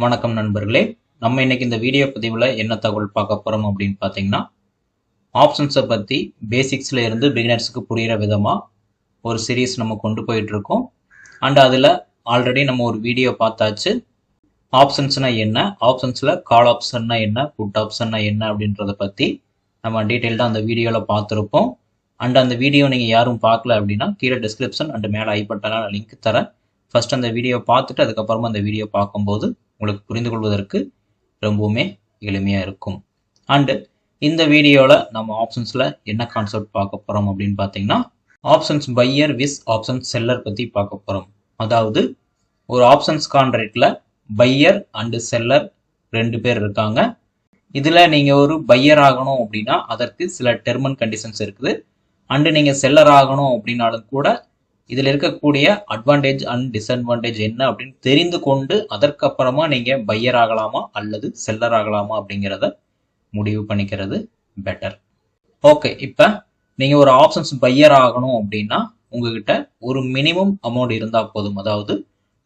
வணக்கம் நண்பர்களே. நம்ம இன்னைக்கு இந்த வீடியோ பதிவில் என்ன தகவல் பார்க்க போகிறோம் அப்படின்னு பார்த்தீங்கன்னா, ஆப்ஷன்ஸை பற்றி பேசிக்ஸில் இருந்து பிகினர்ஸுக்கு புரிகிற விதமாக ஒரு சீரீஸ் நம்ம கொண்டு போயிட்டுருக்கோம். அண்ட் அதில் ஆல்ரெடி நம்ம ஒரு வீடியோ பார்த்தாச்சு. ஆப்ஷன்ஸ்னால் என்ன, ஆப்ஷன்ஸில் கால் ஆப்ஷன்னா என்ன, புட் ஆப்ஷன்னா என்ன அப்படின்றத பற்றி நம்ம டீட்டெயில்டாக அந்த வீடியோவில் பார்த்துருப்போம். அண்ட் அந்த வீடியோ நீங்கள் யாரும் பார்க்கல அப்படின்னா கீழே டிஸ்கிரிப்ஷன் அண்ட் மேலே ஐ பட்டனில் லிங்க் தரேன். ஃபர்ஸ்ட் அந்த வீடியோ பார்த்துட்டு அதுக்கப்புறமா அந்த வீடியோ பார்க்கும்போது உங்களுக்கு புரிந்து கொள்வதற்கு ரொம்பவுமே எளிமையாக இருக்கும். அண்டு இந்த வீடியோவில் நம்ம ஆப்ஷன்ஸில் என்ன கான்செப்ட் பார்க்க போகிறோம் அப்படின்னு பார்த்தீங்கன்னா, ஆப்ஷன்ஸ் பையர் விஸ் ஆப்ஷன்ஸ் செல்லர் பற்றி பார்க்க போகிறோம். அதாவது ஒரு ஆப்ஷன்ஸ் கான்ட்ராக்டில் பையர் அண்டு செல்லர் 2 பேர் இருக்காங்க. இதில் நீங்கள் ஒரு பையர் ஆகணும் அப்படின்னா அதற்கு சில டெர்ம் அண்ட் கண்டிஷன்ஸ் இருக்குது. அண்டு நீங்கள் செல்லர் ஆகணும் அப்படின்னாலும் கூட இதில் இருக்கக்கூடிய அட்வான்டேஜ் அண்ட் டிஸ்அட்வான்டேஜ் என்ன அப்படின்னு தெரிந்து கொண்டு அதற்கப்புறமா நீங்கள் பையர் ஆகலாமா அல்லது செல்லர் ஆகலாமா அப்படிங்கிறத முடிவு பண்ணிக்கிறது பெட்டர். ஓகே, இப்போ நீங்கள் ஒரு ஆப்ஷன்ஸ் பையர் ஆகணும் அப்படின்னா உங்ககிட்ட ஒரு மினிமம் அமௌண்ட் இருந்தால் போதும். அதாவது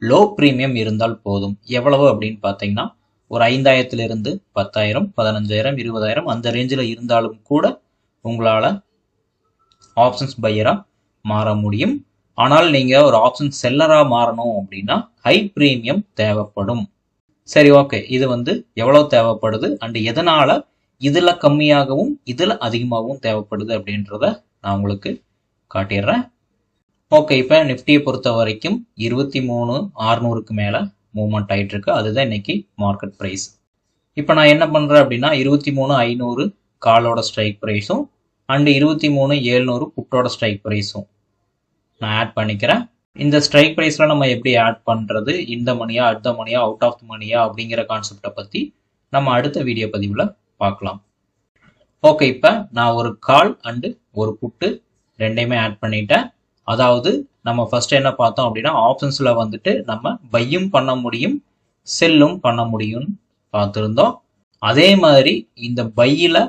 லோ ப்ரீமியம் இருந்தால் போதும். எவ்வளவு அப்படின்னு பார்த்தீங்கன்னா, ஒரு 5,000 10,000 15,000 20,000 அந்த ரேஞ்சில் இருந்தாலும் கூட உங்களால் ஆப்ஷன்ஸ் பையராக மாற முடியும். ஆனால் நீங்கள் ஒரு ஆப்ஷன் செல்லராக மாறணும் அப்படின்னா ஹை ப்ரீமியம் தேவைப்படும். சரி, ஓகே, இது எவ்வளவு தேவைப்படுது அண்ட் எதனால் இதில் கம்மியாகவும் இதில் அதிகமாகவும் தேவைப்படுது அப்படின்றத நான் உங்களுக்கு காட்டிடுறேன். ஓகே, இப்போ நிஃப்டியை பொறுத்த வரைக்கும் 23,600க்கு மேலே மூவ்மெண்ட் ஆகிட்டு இருக்கு. அதுதான் இன்னைக்கு மார்க்கெட் ப்ரைஸ். இப்போ நான் என்ன பண்ணுறேன் அப்படின்னா 23,500 காலோட ஸ்ட்ரைக் ப்ரைஸும் அண்டு 23,700 புட்டோட ஸ்ட்ரைக் ப்ரைஸும் நான் ஆட் பண்ணிக்கிறேன். இந்த ஸ்ட்ரைக் ப்ரைஸில் நம்ம எப்படி ஆட் பண்ணுறது, இந்த மணியா அடுத்த மணியா அவுட் ஆஃப் த மணியா அப்படிங்கிற கான்செப்டை பற்றி நம்ம அடுத்த வீடியோ பதிவில் பார்க்கலாம். ஓகே, இப்போ நான் ஒரு கால் அண்டு ஒரு புட்டு ரெண்டையுமே ஆட் பண்ணிட்டேன். அதாவது நம்ம ஃபர்ஸ்ட் என்ன பார்த்தோம் அப்படின்னா ஆப்ஷன்ஸில் நம்ம பையும் பண்ண முடியும் செல்லும் பண்ண முடியும்னு பார்த்துருந்தோம். அதே மாதிரி இந்த பையில்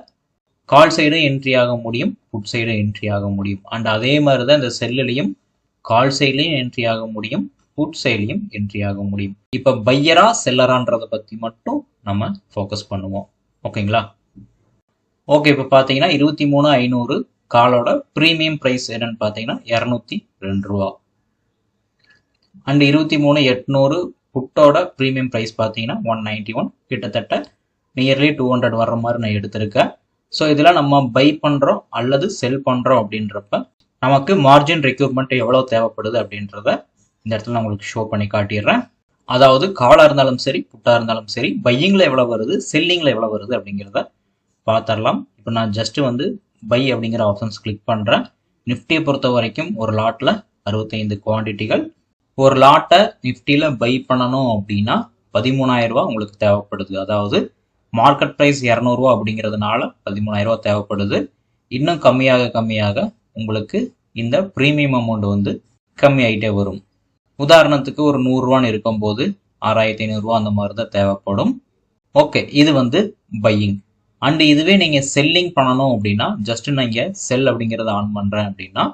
கால் சைடும் என்ட்ரி ஆக முடியும், புட் சைடும் என்ட்ரி ஆக முடியும். அண்ட் அதே மாதிரி தான் இந்த செல்லுலையும் கால் சைட்லையும் என்ட்ரி ஆக முடியும், புட் சைட்லையும் என்ட்ரி ஆக முடியும். இப்போ பையரா செல்லரான்றதை பற்றி மட்டும் நம்ம ஃபோக்கஸ் பண்ணுவோம். ஓகேங்களா? ஓகே, இப்போ பார்த்தீங்கன்னா 23,500 காலோட ப்ரீமியம் ப்ரைஸ் என்னன்னு பார்த்தீங்கன்னா 202 ரூபா. அண்ட் 23,800 புட்டோட ப்ரீமியம் ப்ரைஸ் பார்த்தீங்கன்னா 191. கிட்டத்தட்ட நியர்லி 200 வர்ற மாதிரி நான் எடுத்திருக்கேன். ஸோ இதில் நம்ம பை பண்ணுறோம் அல்லது செல் பண்ணுறோம் அப்படின்றப்ப நமக்கு மார்ஜின் ரெக்யூர்மெண்ட் எவ்வளோ தேவைப்படுது அப்படின்றத இந்த இடத்துல நான் உங்களுக்கு ஷோ பண்ணி காட்டிடுறேன். அதாவது காலாக இருந்தாலும் சரி புட்டாக இருந்தாலும் சரி பையிங்கில் எவ்வளோ வருது செல்லிங்கில் எவ்வளோ வருது அப்படிங்கிறத பார்த்துடலாம். இப்போ நான் ஜஸ்ட்டு பை அப்படிங்கிற ஆப்ஷன்ஸ் கிளிக் பண்ணுறேன். நிஃப்டியை பொறுத்த வரைக்கும் ஒரு லாட்டில் 65 குவான்டிட்டிகள். ஒரு லாட்டை நிஃப்டியில் பை பண்ணணும் அப்படின்னா 13,000 ரூபா உங்களுக்கு தேவைப்படுது. அதாவது மார்க்கெட் ப்ரைஸ் 200 ரூபா அப்படிங்கிறதுனால 13,000 ரூபா தேவைப்படுது. இன்னும் கம்மியாக உங்களுக்கு இந்த ப்ரீமியம் அமௌண்ட் கம்மியாயிட்டே வரும். உதாரணத்துக்கு ஒரு 100 ரூபான்னு இருக்கும்போது 6,500 ரூபா அந்த மாதிரி தான் தேவைப்படும். ஓகே, இது பையிங். அண்ட் இதுவே நீங்கள் செல்லிங் பண்ணணும் அப்படின்னா ஜஸ்ட் நான் இங்கே செல் அப்படிங்கிறத ஆன் பண்ணுறேன் அப்படின்னா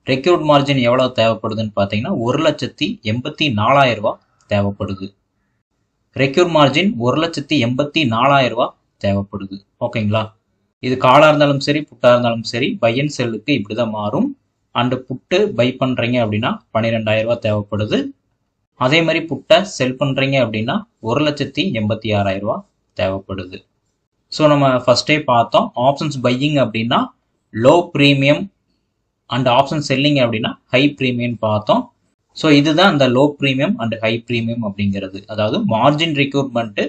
ரெக்யூர்ட் மார்ஜின் எவ்வளோ தேவைப்படுதுன்னு பார்த்தீங்கன்னா 1,84,000 ரூபா தேவைப்படுது. ரெக்யூர் மார்ஜின் 1,84,000 ரூபா தேவைப்படுது. ஓகேங்களா? இது காலாக இருந்தாலும் சரி புட்டாக இருந்தாலும் சரி பை அண்ட் செல்லுக்கு இப்படி தான் மாறும். அண்டு புட்டு பை பண்ணுறீங்க அப்படின்னா 12,000 ரூபா தேவைப்படுது. அதே மாதிரி புட்டை செல் பண்ணுறீங்க அப்படின்னா 1,86,000 ரூபா தேவைப்படுது. ஸோ நம்ம ஃபர்ஸ்டே பார்த்தோம் ஆப்ஷன்ஸ் பையிங் அப்படின்னா low premium and option selling அப்படின்னா ஹை ப்ரீமியம் பார்த்தோம். ஸோ இதுதான் அந்த low premium and high premium அப்படிங்கிறது. அதாவது மார்ஜின் ரெக்யூர்மெண்ட்டு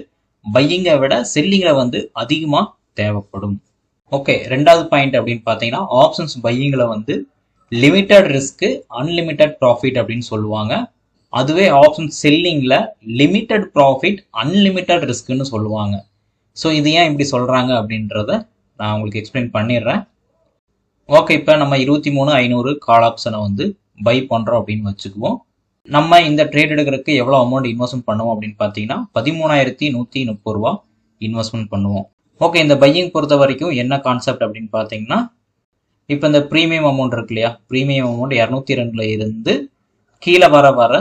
பையிங்கை விட செல்லிங்கில் அதிகமாக தேவைப்படும். ஓகே, ரெண்டாவது பாயிண்ட் அப்படின்னு பார்த்தீங்கன்னா ஆப்ஷன்ஸ் பையிங்கில் லிமிட்டட் ரிஸ்க்கு அன்லிமிட்டட் ப்ராஃபிட் அப்படின்னு சொல்லுவாங்க. அதுவே ஆப்ஷன் செல்லிங்கில் லிமிட்டட் ப்ராஃபிட் அன்லிமிட்டட் ரிஸ்க்குன்னு சொல்லுவாங்க. ஸோ இது ஏன் இப்படி சொல்கிறாங்க அப்படின்றத நான் உங்களுக்கு எக்ஸ்பிளைன் பண்ணிடுறேன். ஓகே, இப்போ நம்ம 23,500 கால் ஆப்ஷனை பை பண்ணுறோம் அப்படின்னு வச்சுக்குவோம். நம்ம இந்த ட்ரேட் எடுக்கிறதுக்கு எவ்வளோ அமௌண்ட் இன்வெஸ்ட்மெண்ட் பண்ணுவோம் அப்படின்னு பார்த்தீங்கன்னா 13,130 ரூபா இன்வெஸ்ட்மெண்ட் பண்ணுவோம். ஓகே, இந்த பையிங் பொறுத்த வரைக்கும் என்ன கான்செப்ட் அப்படின்னு பார்த்தீங்கன்னா இப்போ இந்த ப்ரீமியம் அமௌண்ட் இருக்கு இல்லையா, ப்ரீமியம் அமௌண்ட் 202 இருந்து கீழே வர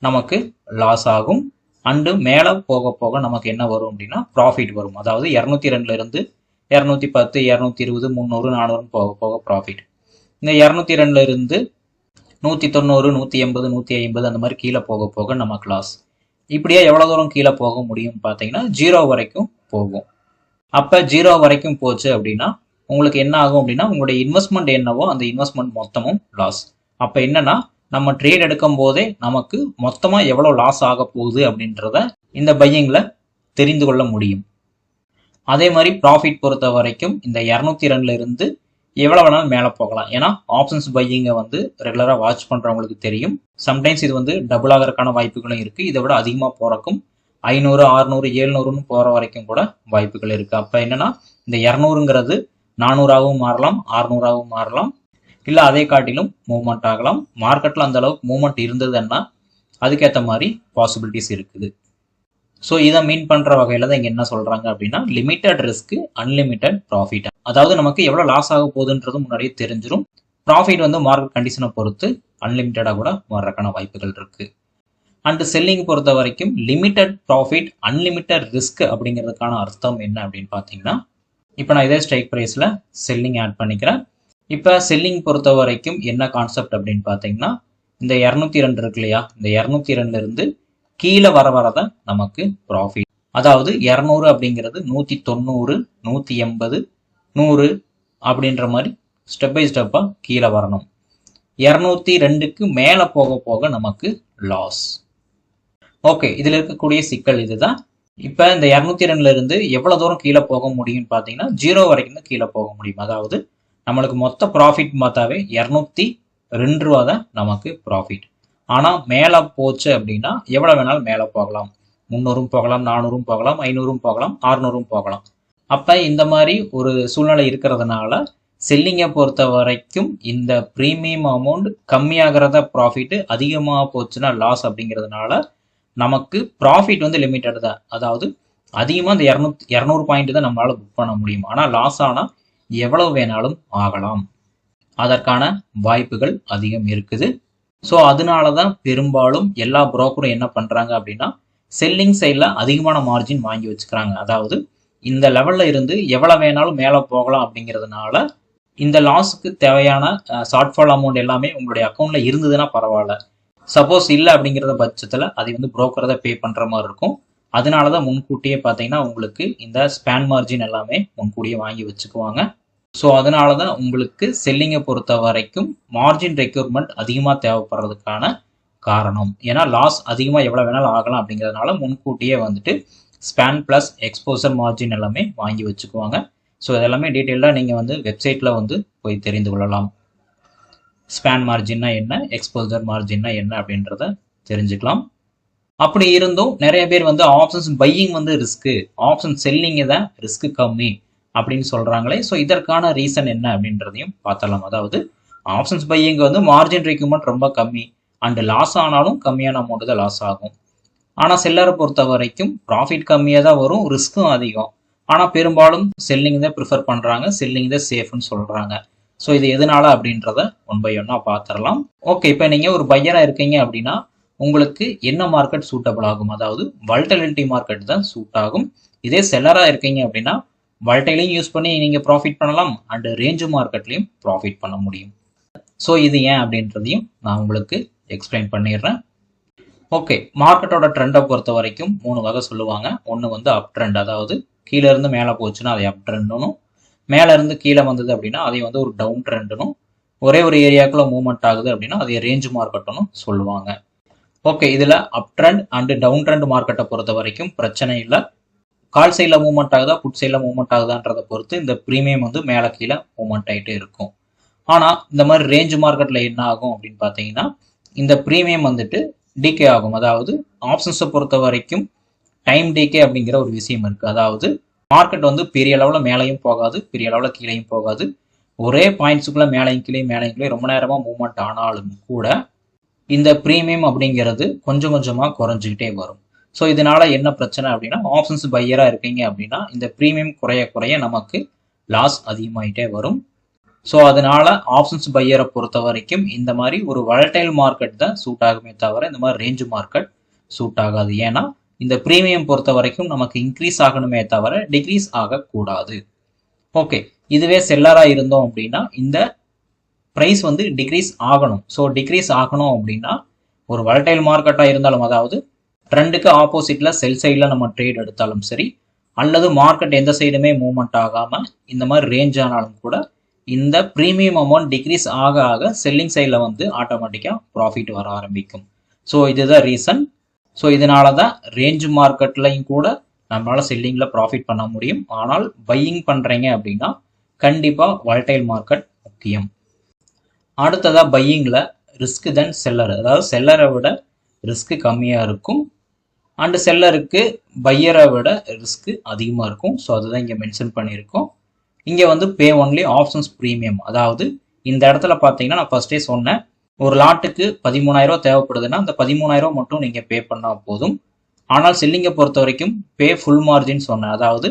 நமக்கு லாஸ் ஆகும். அண்டு மேலே போக போக நமக்கு என்ன வரும் அப்படின்னா ப்ராஃபிட் வரும். அதாவது 202 இருந்து 210, 220, 300, 400 போக போக ப்ராஃபிட். இந்த 202 இருந்து 190, 180, 150 அந்த மாதிரி கீழே போக போக நமக்கு லாஸ். இப்படியே எவ்வளோ தூரம் கீழே போக முடியும் பார்த்தீங்கன்னா 0 வரைக்கும் போகும். அப்போ 0 வரைக்கும் போச்சு அப்படின்னா உங்களுக்கு என்ன ஆகும் அப்படின்னா உங்களுடைய இன்வெஸ்ட்மெண்ட் என்னவோ அந்த இன்வெஸ்ட்மெண்ட் மொத்தமும் லாஸ். அப்போ என்னன்னா நம்ம ட்ரேட் எடுக்கும் போதே நமக்கு மொத்தமாக எவ்வளோ லாஸ் ஆக போகுது அப்படின்றத இந்த பையிங்கில் தெரிந்து கொள்ள முடியும். அதே மாதிரி ப்ராஃபிட் பொறுத்த வரைக்கும் இந்த 202 இருந்து எவ்வளோ வேணாலும் மேலே போகலாம். ஏன்னா ஆப்ஷன்ஸ் பையிங்கை வந்து ரெகுலராக வாட்ச் பண்ணுறவங்களுக்கு தெரியும். சம்டைம்ஸ் இது வந்து டபுள் ஆகிறதுக்கான வாய்ப்புகளும் இருக்குது. இதை விட அதிகமாக போகிறக்கும் 500, 600, 700ன்னு போகிற வரைக்கும் கூட வாய்ப்புகள் இருக்குது. அப்போ என்னன்னா இந்த 200ங்கிறது 400ஆகவும் மாறலாம், 600ஆகவும் மாறலாம், இல்லை அதை காட்டிலும் மூவ்மெண்ட் ஆகலாம். மார்க்கெட்டில் அந்த அளவுக்கு மூவ்மெண்ட் இருந்ததுன்னா அதுக்கேற்ற மாதிரி பாசிபிலிட்டிஸ் இருக்குது. ஸோ இதை மீன் பண்ணுற வகையில் தான் இங்கே என்ன சொல்கிறாங்க அப்படின்னா லிமிட்டட் ரிஸ்க் அன்லிமிட்டட் ப்ராஃபிட். அதாவது நமக்கு எவ்வளோ லாஸ் ஆக போகுதுன்றது முன்னாடியே தெரிஞ்சிடும். ப்ராஃபிட் வந்து மார்க்கெட் கண்டிஷனை பொறுத்து அன்லிமிட்டடாக கூட மாறக்கான வாய்ப்புகள் இருக்குது. அண்டு செல்லிங் பொறுத்த வரைக்கும் லிமிட்டட் ப்ராஃபிட் அன்லிமிட்டட் ரிஸ்க் அப்படிங்கிறதுக்கான அர்த்தம் என்ன அப்படின்னு பார்த்தீங்கன்னா இப்போ நான் இதே ஸ்ட்ரைக் ப்ரைஸில் செல்லிங் ஆட் பண்ணிக்கிறேன். இப்போ செல்லிங் பொறுத்த வரைக்கும் என்ன கான்செப்ட் அப்படின்னு பார்த்தீங்கன்னா இந்த 202 இருக்கு இல்லையா, இந்த 202 இருந்து கீழே வர வரதான் நமக்கு ப்ராஃபிட். அதாவது 200 அப்படிங்கிறது 190, 180, 100 அப்படின்ற மாதிரி ஸ்டெப் பை ஸ்டெப்பாக கீழே வரணும். 202க்கு மேலே போக போக நமக்கு லாஸ். ஓகே, இதில் இருக்கக்கூடிய சிக்கல் இதுதான். இப்போ இந்த 202 இருந்து எவ்வளோ தூரம் கீழே போக முடியும்னு பார்த்தீங்கன்னா 0 வரைக்கும் தான் கீழே போக முடியும். அதாவது நம்மளுக்கு மொத்த ப்ராஃபிட் பார்த்தாவே 202 ரூபா தான் நமக்கு ப்ராஃபிட். ஆனால் மேலே போச்சு அப்படின்னா எவ்வளோ வேணாலும் மேலே போகலாம். 300ம் போகலாம், 400ம் போகலாம், 500ம் போகலாம், 600ம் போகலாம். அப்போ இந்த மாதிரி ஒரு சூழ்நிலை இருக்கிறதுனால செல்லிங்கை பொறுத்த வரைக்கும் இந்த ப்ரீமியம் அமௌண்ட் கம்மியாகிறத ப்ராஃபிட், அதிகமாக போச்சுன்னா லாஸ் அப்படிங்கிறதுனால நமக்கு ப்ராஃபிட் வந்து லிமிட்டட் தான். அதாவது அதிகமாக இந்த 200 பாயிண்ட் தான் நம்மளால் புக் பண்ண முடியும். ஆனால் லாஸ் ஆனால் எவ்வளவு வேணாலும் ஆகலாம். அதற்கான வாய்ப்புகள் அதிகம் இருக்குது. ஸோ அதனால தான் பெரும்பாலும் எல்லா புரோக்கரும் என்ன பண்ணுறாங்க அப்படின்னா செல்லிங் சைடில் அதிகமான மார்ஜின் வாங்கி வச்சுக்கிறாங்க. அதாவது இந்த லெவலில் இருந்து எவ்வளோ வேணாலும் மேலே போகலாம் அப்படிங்கிறதுனால இந்த லாஸுக்கு தேவையான ஷார்ட்ஃபால் அமௌண்ட் எல்லாமே உங்களுடைய அக்கௌண்ட்டில் இருந்ததுன்னா பரவாயில்ல. சப்போஸ் இல்லை அப்படிங்கிறத பட்சத்தில் அதை வந்து புரோக்கரை தான் பே பண்ணுற மாதிரி இருக்கும். அதனால தான் முன்கூட்டியே பார்த்தீங்கன்னா உங்களுக்கு இந்த ஸ்பேன் மார்ஜின் எல்லாமே முன்கூட்டியே வாங்கி வச்சுக்குவாங்க. ஸோ அதனால தான் உங்களுக்கு செல்லிங்கை பொறுத்த வரைக்கும் மார்ஜின் ரெக்யூர்மெண்ட் அதிகமாக தேவைப்படுறதுக்கான காரணம். ஏன்னா லாஸ் அதிகமாக எவ்வளோ வேணாலும் ஆகலாம் அப்படிங்கிறதுனால முன்கூட்டியே வந்துட்டு ஸ்பேன் ப்ளஸ் எக்ஸ்போசர் மார்ஜின் எல்லாமே வாங்கி வச்சுக்குவாங்க. ஸோ இதெல்லாமே டீட்டெயிலாக நீங்கள் வந்து வெப்சைட்டில் வந்து போய் தெரிந்து கொள்ளலாம். ஸ்பேன் மார்ஜின்னா என்ன, எக்ஸ்போசர் மார்ஜின்னா என்ன அப்படின்றத தெரிஞ்சுக்கலாம். அப்படி இருந்தும் நிறைய பேர் வந்து ஆப்ஷன்ஸ் பையிங் வந்து ரிஸ்க்கு, ஆப்ஷன் செல்லிங்கு தான் ரிஸ்க்கு கம்மி அப்படின்னு சொல்கிறாங்களே. ஸோ இதற்கான ரீசன் என்ன அப்படின்றதையும் பார்த்தலாம். அதாவது ஆப்ஷன்ஸ் பையிங் வந்து மார்ஜின் ரெக்யூர்மெண்ட் ரொம்ப கம்மி அண்டு லாஸ் ஆனாலும் கம்மியான அமௌண்ட்டு தான் லாஸ் ஆகும். ஆனால் செல்லரை பொறுத்த வரைக்கும் ப்ராஃபிட் கம்மியாக தான் வரும், ரிஸ்க்கும் அதிகம். ஆனால் பெரும்பாலும் செல்லிங் தான் ப்ரிஃபர் பண்ணுறாங்க, செல்லிங் தான் சேஃப்னு சொல்கிறாங்க. ஸோ இது எதனால அப்படின்றத ஒன் பை ஒன்னாக பார்த்துடலாம். ஓகே, இப்போ நீங்கள் ஒரு பையராக இருக்கீங்க அப்படின்னா உங்களுக்கு என்ன மார்க்கெட் சூட்டபிள் ஆகும்? அதாவது வாலட்டிலிட்டி மார்க்கெட் தான் சூட் ஆகும். இதே செல்லராக இருக்கீங்க அப்படின்னா வாலட்டைலையும் யூஸ் பண்ணி நீங்கள் ப்ராஃபிட் பண்ணலாம் அண்டு ரேஞ்சு மார்க்கெட்லையும் ப்ராஃபிட் பண்ண முடியும். ஸோ இது ஏன் அப்படின்றதையும் நான் உங்களுக்கு எக்ஸ்பிளைன் பண்ணிடுறேன். ஓகே, மார்க்கெட்டோட ட்ரெண்டை பொறுத்த வரைக்கும் 3 வகை சொல்லுவாங்க. ஒன்று வந்து அப் ட்ரெண்ட், அதாவது கீழே இருந்து மேலே போச்சுன்னா அதை அப் ட்ரெண்டுனும், மேலே இருந்து கீழே வந்தது அப்படின்னா அதை வந்து ஒரு டவுன் ட்ரெண்டுனும், ஒரே ஒரு ஏரியாக்குள்ள மூவ்மெண்ட் ஆகுது அப்படின்னா அதை ரேஞ்சு மார்க்கெட்டுன்னு சொல்லுவாங்க. ஓகே, இதில் up trend and down trend மார்க்கெட்டை பொறுத்த வரைக்கும் பிரச்சனை இல்லை. கால் சைடில் மூவ்மெண்ட் ஆகுதா, புட் சைடில் மூவ்மெண்ட் ஆகுதான்றதை பொறுத்து இந்த ப்ரீமியம் வந்து மேலே கீழே மூவ்மெண்ட் ஆகிட்டே இருக்கும். ஆனால் இந்த மாதிரி ரேஞ்சு மார்க்கெட்டில் என்ன ஆகும் அப்படின்னு பார்த்தீங்கன்னா இந்த ப்ரீமியம் வந்துட்டு டிகே ஆகும். அதாவது ஆப்ஷன்ஸை பொறுத்த வரைக்கும் டைம் டிகே அப்படிங்கிற ஒரு விஷயம் இருக்குது. அதாவது மார்க்கெட் வந்து பெரிய அளவில் மேலேயும் போகாது, பெரிய அளவில் கீழேயும் போகாது. ஒரே பாயிண்ட்ஸுக்குள்ளே மேலேயும் கீழே ரொம்ப நேரமாக மூவ்மெண்ட் ஆனாலும் கூட இந்த ப்ரீமியம் அப்படிங்கிறது கொஞ்சம் கொஞ்சமாக குறைஞ்சிக்கிட்டே வரும். ஸோ இதனால என்ன பிரச்சனை அப்படின்னா ஆப்ஷன்ஸ் பையராக இருக்கீங்க அப்படின்னா இந்த ப்ரீமியம் குறைய நமக்கு லாஸ் அதிகமாகிட்டே வரும். ஸோ அதனால ஆப்ஷன்ஸ் பையரை பொறுத்த வரைக்கும் இந்த மாதிரி ஒரு வாலடைல் மார்க்கெட் தான் சூட் ஆகுமே தவிர இந்த மாதிரி ரேஞ்சு மார்க்கெட் சூட் ஆகாது. ஏன்னா இந்த ப்ரீமியம் பொறுத்த வரைக்கும் நமக்கு இன்க்ரீஸ் ஆகணுமே தவிர டிக்ரீஸ் ஆகக்கூடாது. ஓகே, இதுவே செல்லராக இருந்தோம் அப்படின்னா இந்த ப்ரைஸ் வந்து டிக்ரீஸ் ஆகணும். ஸோ டிக்ரீஸ் ஆகணும் அப்படின்னா ஒரு வாலடைல் மார்க்கெட்டாக இருந்தாலும், அதாவது ட்ரெண்டுக்கு ஆப்போசிட்டில் செல் சைடில் நம்ம ட்ரேட் எடுத்தாலும் சரி, அல்லது மார்க்கெட் எந்த சைடுமே மூவ்மெண்ட் ஆகாமல் இந்த மாதிரி ரேஞ்ச் ஆனாலும் கூட இந்த ப்ரீமியம் அமௌண்ட் டிக்ரீஸ் ஆக ஆக செல்லிங் சைடில் வந்து ஆட்டோமேட்டிக்காக ப்ராஃபிட் வர ஆரம்பிக்கும். ஸோ இதுதான் ரீசன். ஸோ இதனால தான் ரேஞ்ச் மார்க்கெட்லையும் கூட நம்மளால் செல்லிங்கில் ப்ராஃபிட் பண்ண முடியும். ஆனால் பையிங் பண்ணுறீங்க அப்படின்னா கண்டிப்பாக வாலடைல் மார்க்கெட் முக்கியம். அடுத்ததாக பையிங்கில் ரிஸ்க் தென் செல்லர், அதாவது செல்லரை விட ரிஸ்க் கம்மியாக இருக்கும் அண்டு செல்லருக்கு பையரை விட ரிஸ்க் அதிகமாக இருக்கும். ஸோ அதுதான் இங்கே மென்ஷன் பண்ணியிருக்கோம். இங்கே வந்து பே ஒன்லி ஆப்ஷன்ஸ் ப்ரீமியம், அதாவது இந்த இடத்துல பார்த்தீங்கன்னா நான் ஃபர்ஸ்டே சொன்னேன், ஒரு லாட்டுக்கு 13,000 தேவைப்படுதுன்னா அந்த 13,000 மட்டும் நீங்கள் பே பண்ணால் போதும். ஆனால் செல்லிங்கை பொறுத்த வரைக்கும் பே ஃபுல் மார்ஜின் சொன்னேன், அதாவது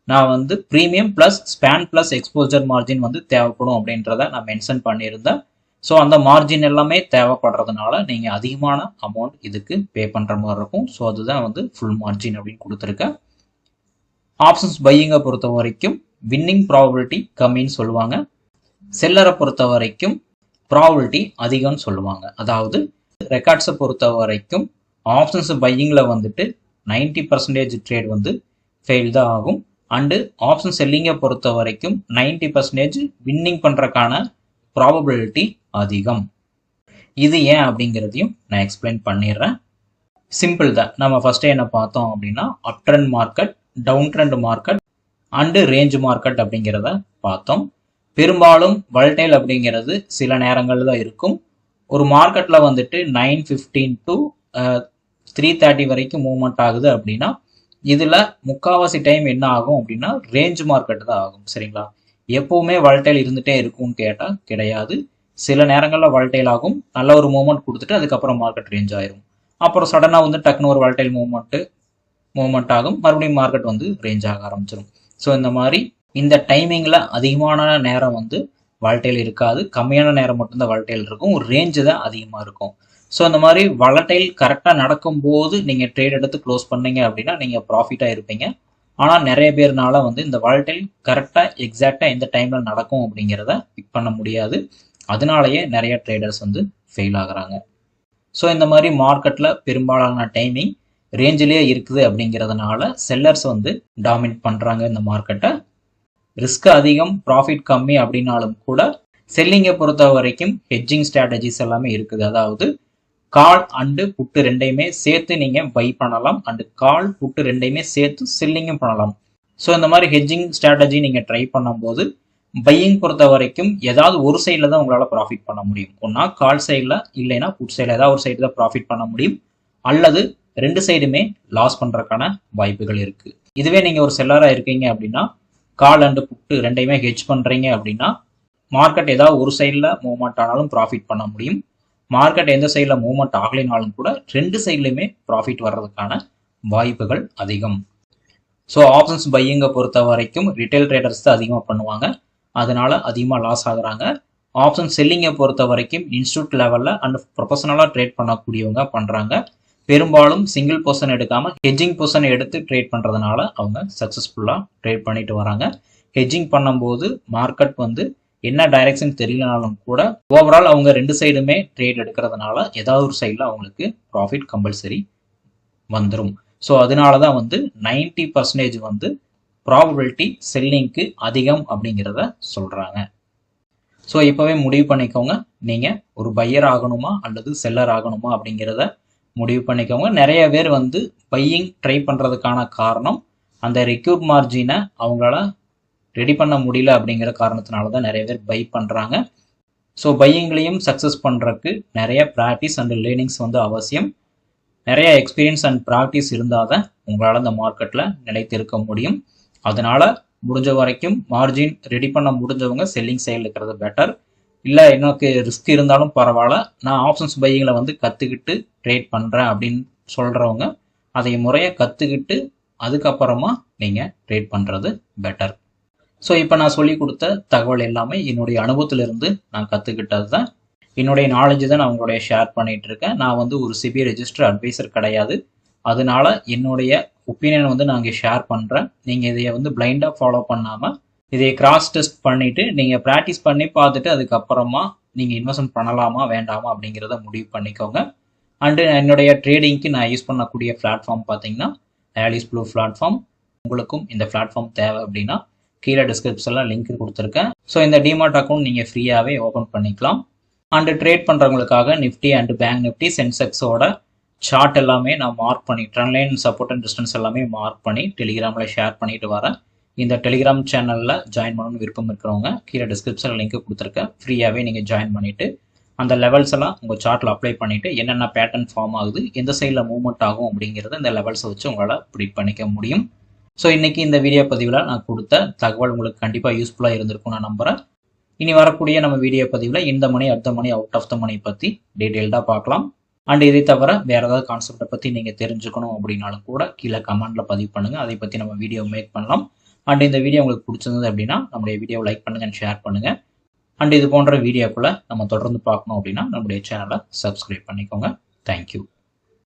நான் வந்து premium plus span plus exposure margin வந்து தேவைப்படும் அப்படின்றத நான் மென்ஷன் பண்ணியிருந்தேன். ஸோ அந்த மார்ஜின் எல்லாமே தேவைப்படுறதுனால நீங்கள் அதிகமான அமௌண்ட் இதுக்கு பே பண்ணுற மாதிரி இருக்கும். ஸோ அதுதான் வந்து ஃபுல் மார்ஜின் அப்படின்னு கொடுத்துருக்கேன். ஆப்ஷன்ஸ் பையிங்கை பொறுத்த வரைக்கும் வின்னிங் ப்ராபபிலிட்டி கம்மின்னு சொல்லுவாங்க. செல்லரை பொறுத்த வரைக்கும் ப்ராபபிலிட்டி அதிகம்னு சொல்லுவாங்க. அதாவது ரெக்கார்ட்ஸை பொறுத்த வரைக்கும் ஆப்ஷன்ஸ் பையிங்கில் வந்துட்டு 90% ட்ரேட் வந்து ஃபெயில் தான் ஆகும். அண்டு ஆப்ஷன் செல்லிங்கை பொறுத்த வரைக்கும் 90% வின்னிங் பண்ணுறக்கான ப்ராபபிலிட்டி அதிகம். இது ஏன் அப்படிங்கிறதையும் நான் எக்ஸ்பிளைன் பண்ணிடுறேன். சிம்பிள் தான். நம்ம ஃபர்ஸ்டே என்ன பார்த்தோம் அப்படின்னா up trend market, down trend market and range market அப்படிங்கிறத பார்த்தோம். பெரும்பாலும் வாலடைல் அப்படிங்கிறது சில நேரங்கள் தான் இருக்கும். ஒரு மார்க்கெட்டில் வந்துட்டு 9:15 to 3:30 வரைக்கும் மூவ்மெண்ட் ஆகுது அப்படின்னா இதில் முக்கால்வாசி டைம் என்ன ஆகும் அப்படின்னா ரேஞ்ச் மார்க்கெட் தான் ஆகும். சரிங்களா? எப்பவுமே வாலடைல் இருந்துகிட்டே இருக்கும்னு கேட்டால் கிடையாது. சில நேரங்களில் வாலடைல் ஆகும், நல்ல ஒரு மூவ்மெண்ட் கொடுத்துட்டு அதுக்கப்புறம் மார்க்கெட் ரேஞ்ச் ஆயிரும். அப்புறம் சடனாக வந்து டக்குன்னு ஒரு வாலடைல் மூவ்மெண்ட் ஆகும், மறுபடியும் மார்க்கெட் வந்து ரேஞ்ச் ஆக ஆரம்பிச்சிடும். ஸோ இந்த மாதிரி இந்த டைமிங்கில் அதிகமான நேரம் வந்து வாலடைல் இருக்காது, கம்மியான நேரம் மட்டும்தான் வாலடைல் இருக்கும், ஒரு ரேஞ்சு தான் அதிகமாக இருக்கும். ஸோ இந்த மாதிரி வாலடைல் கரெக்டாக நடக்கும்போது நீங்கள் ட்ரேட் எடுத்து க்ளோஸ் பண்ணீங்க அப்படின்னா நீங்கள் ப்ராஃபிட்டாக இருப்பீங்க. ஆனால் நிறைய பேர்னால வந்து இந்த வாலடைல் கரெக்டாக எக்ஸாக்டாக எந்த டைமில் நடக்கும் அப்படிங்கிறத பிக் பண்ண முடியாது. அதனாலேயே நிறைய ட்ரேடர்ஸ் வந்து ஃபெயில் ஆகுறாங்க. ஸோ இந்த மாதிரி மார்க்கெட்டில் பெரும்பாலான டைமிங் ரேஞ்சிலே இருக்குது அப்படிங்கிறதுனால செல்லர்ஸ் வந்து டாமினேட் பண்ணுறாங்க இந்த மார்க்கெட்டை. ரிஸ்க் அதிகம், ப்ராஃபிட் கம்மி அப்படின்னாலும் கூட செல்லிங்கை பொறுத்த வரைக்கும் ஹெட்ஜிங் ஸ்ட்ராட்டஜிஸ் எல்லாமே இருக்குது. அதாவது கால் அண்டு புட்டு ரெண்டையுமே சேர்த்து நீங்கள் பை பண்ணலாம், அண்டு கால் புட்டு ரெண்டையுமே சேர்த்து செல்லிங்கும் பண்ணலாம். ஸோ இந்த மாதிரி ஹெட்ஜிங் ஸ்ட்ராட்டஜி நீங்கள் ட்ரை பண்ணும்போது பையிங் பொறுத்த வரைக்கும் ஏதாவது ஒரு சைடில் தான் உங்களால் ப்ராஃபிட் பண்ண முடியும். ஒன்றா கால் சைடில், இல்லைன்னா புட் சைடில் ஏதாவது ஒரு சைடு தான் ப்ராஃபிட் பண்ண முடியும், அல்லது ரெண்டு சைடுமே லாஸ் பண்ணுறதுக்கான வாய்ப்புகள் இருக்குது. இதுவே நீங்கள் ஒரு செல்லராக இருக்கீங்க அப்படின்னா கால் அண்டு புட்டு ரெண்டையுமே ஹெட்ஜ் பண்ணுறீங்க அப்படின்னா மார்க்கெட் ஏதாவது ஒரு சைடில் மூவ்மெண்ட் ஆனாலும் ப்ராஃபிட் பண்ண முடியும். மார்க்கெட் எந்த சைடில் மூவ்மெண்ட் ஆகலைனாலும் கூட ரெண்டு சைட்லையுமே ப்ராஃபிட் வர்றதுக்கான வாய்ப்புகள் அதிகம். ஸோ ஆப்ஷன்ஸ் பையிங்கை பொறுத்த வரைக்கும் ரிட்டைல் ட்ரேடர்ஸ் தான் அதிகமாக பண்ணுவாங்க, அதனால அதிகமாக லாஸ் ஆகுறாங்க. ஆப்ஷன் செல்லிங்கை பொறுத்த வரைக்கும் இன்ஸ்டியூட் லெவலில் அண்ட் ப்ரொஃபஷனலாக ட்ரேட் பண்ணக்கூடியவங்க பண்ணுறாங்க. பெரும்பாலும் சிங்கிள் பொசிஷன் எடுக்காமல் ஹெட்ஜிங் பொசிஷனை எடுத்து ட்ரேட் பண்ணுறதுனால அவங்க சக்ஸஸ்ஃபுல்லாக ட்ரேட் பண்ணிட்டு வராங்க. ஹெட்ஜிங் பண்ணும்போது மார்க்கெட் வந்து என்ன டைரக்ஷன் தெரியலனாலும் கூட ஓவரால் அவங்க ரெண்டு சைடுமே ட்ரேட் எடுக்கிறதுனால ஏதாவது ஒரு சைடில் அவங்களுக்கு ப்ராஃபிட் கம்பல்சரி வந்துடும். ஸோ அதனால தான் வந்து 90% வந்து ப்ராபபிலிட்டி செல்லிங்க்கு அதிகம் அப்படிங்கிறத சொல்கிறாங்க. ஸோ இப்போவே முடிவு பண்ணிக்கோங்க, நீங்கள் ஒரு பையர் ஆகணுமா அல்லது செல்லர் ஆகணுமா அப்படிங்கிறத முடிவு பண்ணிக்கோங்க. நிறைய பேர் வந்து பையிங் ட்ரை பண்ணுறதுக்கான காரணம் அந்த ரெக்யூர்ட் மார்ஜினை அவங்களால ரெடி பண்ண முடியல அப்படிங்கிற காரணத்தினால தான் நிறைய பேர் பை பண்ணுறாங்க. ஸோ பையிங்லேயும் சக்ஸஸ் பண்ணுறதுக்கு நிறைய ப்ராக்டிஸ் அண்ட் லேர்னிங்ஸ் வந்து அவசியம். நிறைய எக்ஸ்பீரியன்ஸ் அண்ட் ப்ராக்டிஸ் இருந்தால் தான் உங்களால் இந்த மார்க்கெட்டில் நிலைத்திருக்க முடியும். அதனால் முடிஞ்ச வரைக்கும் மார்ஜின் ரெடி பண்ண முடிஞ்சவங்க செல்லிங் சைடில் இருக்கிறது பெட்டர். இல்லை எனக்கு ரிஸ்க் இருந்தாலும் பரவாயில்ல, நான் ஆப்ஷன்ஸ் பையிங்கில் வந்து கற்றுக்கிட்டு ட்ரேட் பண்ணுறேன் அப்படின்னு சொல்கிறவங்க அதை முறையாக கற்றுக்கிட்டு அதுக்கப்புறமா நீங்கள் ட்ரேட் பண்ணுறது பெட்டர். ஸோ இப்போ நான் சொல்லி கொடுத்த தகவல் எல்லாமே என்னுடைய அனுபவத்திலிருந்து நான் கற்றுக்கிட்டது தான், என்னுடைய நாலேஜ் தான் நான் உங்களுடைய ஷேர் பண்ணிகிட்டு இருக்கேன். நான் வந்து ஒரு சிபி ரெஜிஸ்டர் அட்வைசர் கிடையாது. அதனால என்னுடைய ஒப்பீனியன் வந்து நான் இங்கே ஷேர் பண்ணுறேன். நீங்கள் இதை வந்து பிளைண்டாக ஃபாலோ பண்ணாமல் இதை கிராஸ் டெஸ்ட் பண்ணிவிட்டு நீங்கள் ப்ராக்டிஸ் பண்ணி பார்த்துட்டு அதுக்கப்புறமா நீங்கள் இன்வெஸ்ட்மெண்ட் பண்ணலாமா வேண்டாமா அப்படிங்கிறத முடிவு பண்ணிக்கோங்க. அண்டு என்னுடைய ட்ரேடிங்க்கு நான் யூஸ் பண்ணக்கூடிய பிளாட்ஃபார்ம் பார்த்தீங்கன்னா ஆலிஸ் ப்ளூ பிளாட்ஃபார்ம். உங்களுக்கும் இந்த பிளாட்ஃபார்ம் தேவை அப்படின்னா கீழே டிஸ்கிரிப்ஷனில் லிங்க் கொடுத்துருக்கேன். ஸோ இந்த டிமார்ட் அக்கௌண்ட் நீங்கள் ஃப்ரீயாகவே ஓப்பன் பண்ணிக்கலாம். அண்டு ட்ரேட் பண்ணுறவங்களுக்காக நிஃப்டி அண்டு பேங்க் நிஃப்டி சென்செக்ஸோட சார்ட் எல்லாமே நான் மார்க் பண்ணி trend line support and distance எல்லாமே மார்க் பண்ணி டெலிகிராமில் ஷேர் பண்ணிட்டு வரேன். இந்த டெலிகிராம் சேனலில் ஜாயின் பண்ணணும்னு விருப்பம் இருக்கிறவங்க கீழே டிஸ்கிரிப்ஷனில் லிங்க் கொடுத்துருக்கேன். ஃப்ரீயாகவே நீங்கள் ஜாயின் பண்ணிவிட்டு அந்த லெவல்ஸ் எல்லாம் உங்கள் சார்ட்டில் அப்ளை பண்ணிவிட்டு என்னென்ன பேட்டர்ன் ஃபார்ம் ஆகுது, எந்த சைடில் மூவ்மெண்ட் ஆகும் அப்படிங்கிறத இந்த லெவல்ஸை வச்சு உங்களால் ப்ரிடிக்ட் பண்ணிக்க முடியும். ஸோ இன்றைக்கி இந்த வீடியோ பதிவில் நான் கொடுத்த தகவல் உங்களுக்கு கண்டிப்பாக யூஸ்ஃபுல்லாக இருந்திருக்கும் நான் நம்புகிறேன். இனி வரக்கூடிய நம்ம வீடியோ பதிவில் இந்த மணி அடுத்த மணி அவுட் ஆஃப் த மணி பற்றி டீட்டெயில்டாக பார்க்கலாம். அண்ட் இதை தவிர வேறு ஏதாவது கான்செப்டை பற்றி நீங்கள் தெரிஞ்சுக்கணும் அப்படின்னாலும் கூட கீழே கமெண்ட்டில் பதிவு பண்ணுங்கள். அதை பற்றி நம்ம வீடியோ மேக் பண்ணலாம். அண்ட் இந்த வீடியோ உங்களுக்கு பிடிச்சிருந்தது அப்படின்னா நம்முடைய வீடியோ லைக் பண்ணுங்கள் அண்ட் ஷேர் பண்ணுங்கள். அண்ட் இது போன்ற வீடியோக்குள்ளே நம்ம தொடர்ந்து பார்க்கணும் அப்படின்னா நம்முடைய சேனலை சப்ஸ்கிரைப் பண்ணிக்கோங்க. தேங்க்யூ.